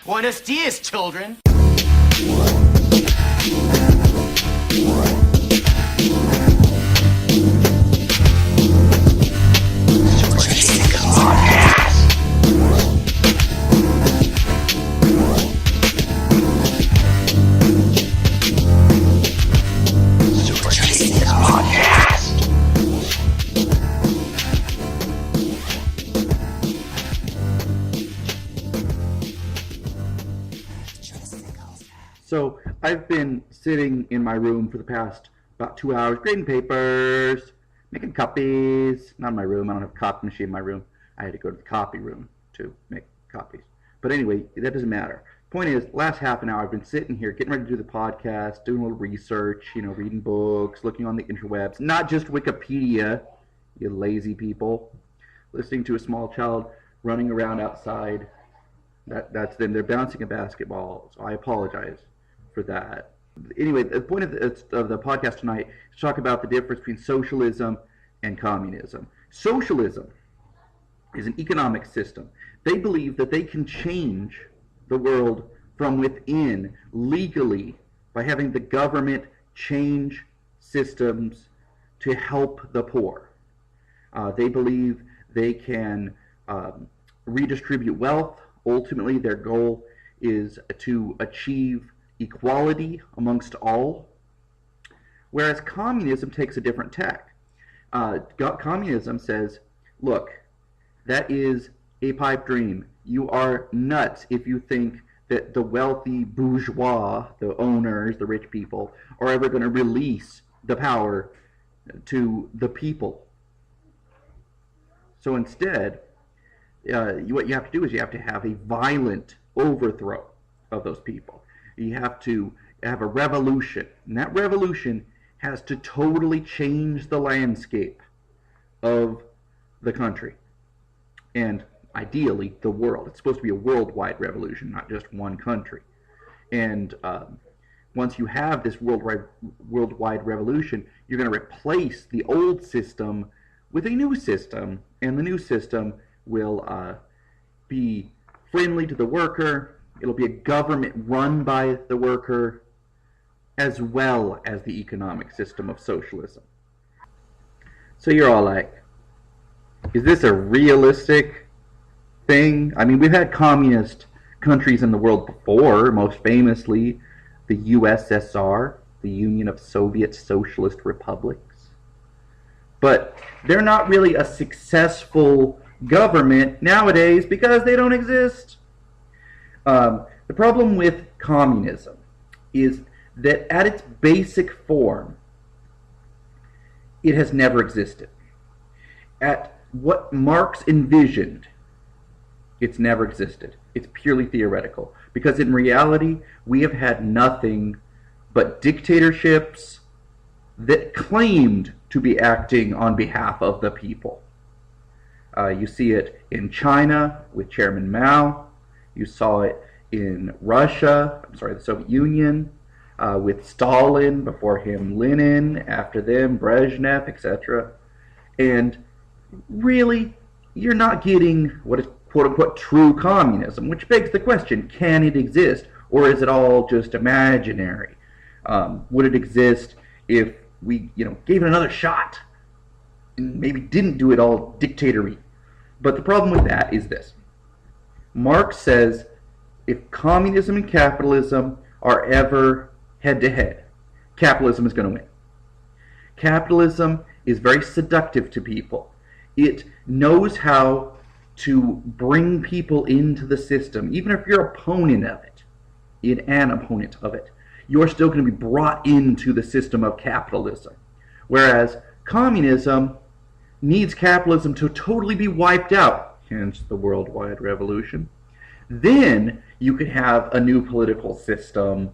Buenos dias, children. So I've been sitting in my room for the past about 2 hours grading papers, making copies. Not in my room. I don't have a copy machine in my room. I had to go to the copy room to make copies. But anyway, that doesn't matter. Point is, last half an hour I've been sitting here getting ready to do the podcast, doing a little research, reading books, looking on the interwebs, not just Wikipedia, you lazy people, listening to a small child running around outside. That's them. They're bouncing a basketball, so I apologize for that. Anyway, the point of the podcast tonight is to talk about the difference between socialism and communism. Socialism is an economic system. They believe that they can change the world from within legally by having the government change systems to help the poor. They believe they can redistribute wealth. Ultimately, their goal is to achieve equality amongst all, whereas communism takes a different tack. Communism says, look, that is a pipe dream. You are nuts if you think that the wealthy bourgeois, the owners, the rich people, are ever going to release the power to the people. So instead, what you have to do is you have to have a violent overthrow of those people. You have to have a revolution, and that revolution has to totally change the landscape of the country, and ideally the world. It's supposed to be a worldwide revolution, not just one country. And once you have this worldwide revolution, you're going to replace the old system with a new system, and the new system will be friendly to the worker. It'll be a government run by the worker, as well as the economic system of socialism. So you're all like, is this a realistic thing? I mean, we've had communist countries in the world before, most famously the USSR, the Union of Soviet Socialist Republics. But they're not really a successful government nowadays because they don't exist. The problem with communism is that at its basic form, it has never existed. At what Marx envisioned, it's never existed. It's purely theoretical. Because in reality, we have had nothing but dictatorships that claimed to be acting on behalf of the people. You see it in China with Chairman Mao. You saw it in Russia, the Soviet Union, with Stalin, before him Lenin, after them Brezhnev, etc. And really, you're not getting what is quote-unquote true communism, which begs the question, can it exist, or is it all just imaginary? Would it exist if we gave it another shot and maybe didn't do it all dictatory? But the problem with that is this. Marx says if communism and capitalism are ever head-to-head, capitalism is going to win. Capitalism is very seductive to people. It knows how to bring people into the system. Even if you're an opponent of it, you're still going to be brought into the system of capitalism. Whereas communism needs capitalism to totally be wiped out, hence the worldwide revolution. Then you could have a new political system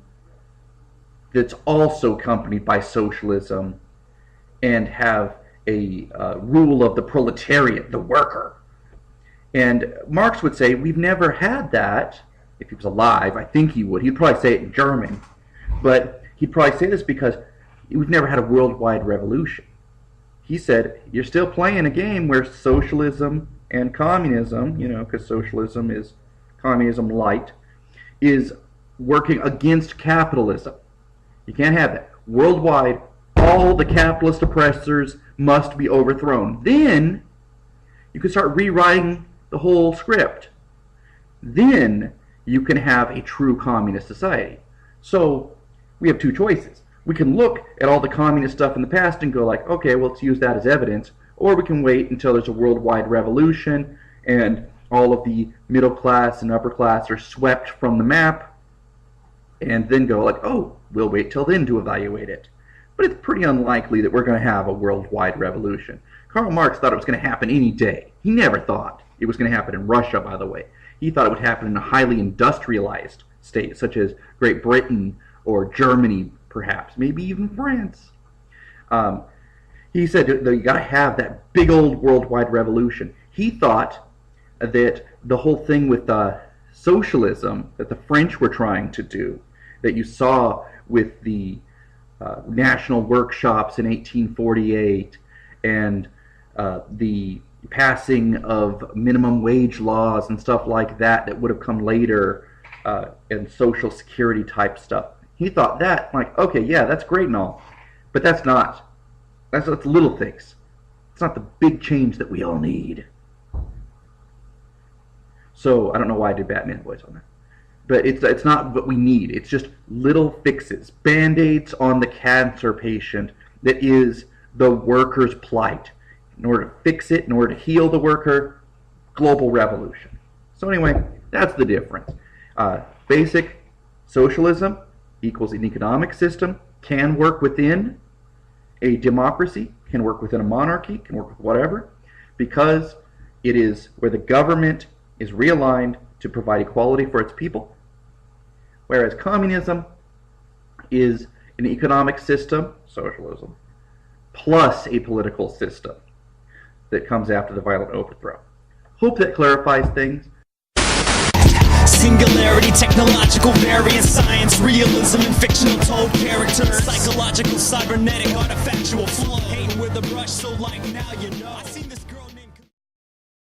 that's also accompanied by socialism and have a rule of the proletariat, the worker. And Marx would say, we've never had that. If he was alive, I think he would. He'd probably say it in German. But he'd probably say this because we've never had a worldwide revolution. He said, you're still playing a game where socialism and communism, because socialism is communism light, is working against capitalism. You can't have that. Worldwide, all the capitalist oppressors must be overthrown. Then you can start rewriting the whole script. Then you can have a true communist society. So we have two choices. We can look at all the communist stuff in the past and go like, okay, well, let's use that as evidence. Or we can wait until there's a worldwide revolution and all of the middle class and upper class are swept from the map, and then go like, oh, we'll wait till then to evaluate it. But it's pretty unlikely that we're going to have a worldwide revolution. Karl Marx thought it was going to happen any day. He never thought it was going to happen in Russia, by the way. He thought it would happen in a highly industrialized state, such as Great Britain or Germany, perhaps, maybe even France. He said that you got to have that big old worldwide revolution. He thought that the whole thing with socialism that the French were trying to do, that you saw with the national workshops in 1848 and the passing of minimum wage laws and stuff like that that would have come later, and social security type stuff. He thought that, like, okay, yeah, that's great and all, but that's little things. It's not the big change that we all need. So I don't know why I did Batman voice on that. But it's not what we need. It's just little fixes, band-aids on the cancer patient that is the worker's plight. In order to fix it, in order to heal the worker, global revolution. So anyway, that's the difference. Basic socialism equals an economic system, can work within a democracy, can work within a monarchy, can work with whatever, because it is where the government is realigned to provide equality for its people, whereas communism is an economic system, socialism, plus a political system that comes after the violent overthrow. Hope that clarifies things. Singularity, technological variance, science, realism, and fictional told characters, psychological, cybernetic, artifactual flow, paint with a brush, so like now you know.